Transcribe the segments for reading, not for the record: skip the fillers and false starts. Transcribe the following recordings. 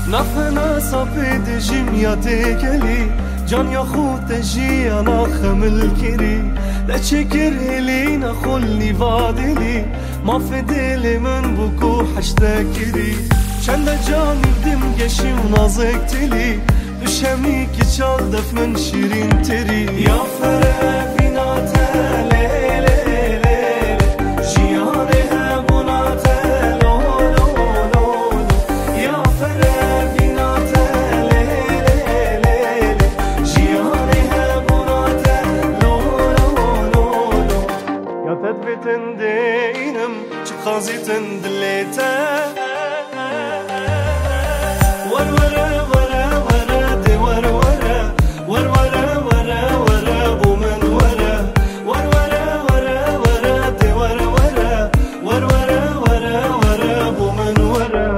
نفنا صبيت جمياتي كلي جان يا خوت جي انا خمل كري لا تشكر هلينا خلني فادلي ما في دلي من بكو حشتكري چند جانی دم گشی و نازکتلی بشمی که چال دف من شیرین تری یا فره بیناته تندينم شخاصي تندليته ورورا ورا ورا دي ورورا ورورا ورا ورا بومن ورا ورورا ورا ورا دي ورورا ورورا ورا ورا بومن ورا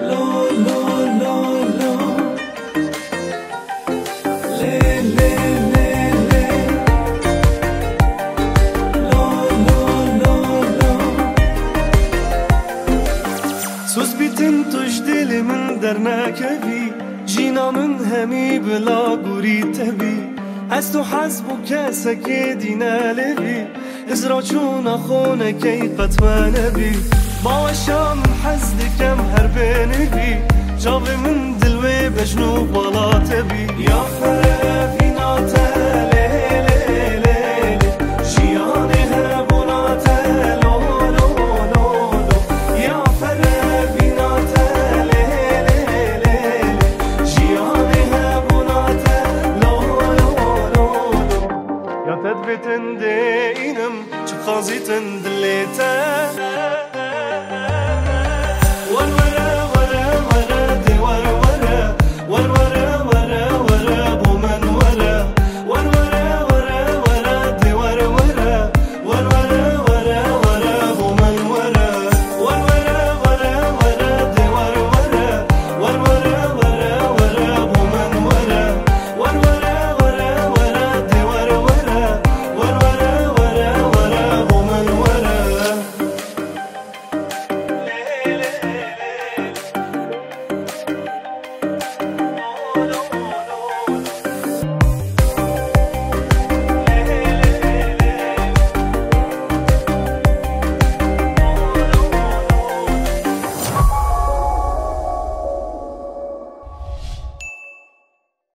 لو لو لو لو سوز بیتن توش دل من در نکبی جینا من همی بلا گوری تبی از تو حسب و کسا که دینه لبی ازرا چون خونه که قطمه نبی با شام حز دکم هر بنبی جاو من دلوی بجنو بالا تبی یا فره بیناته تدبتن دينم شخاصي تندليته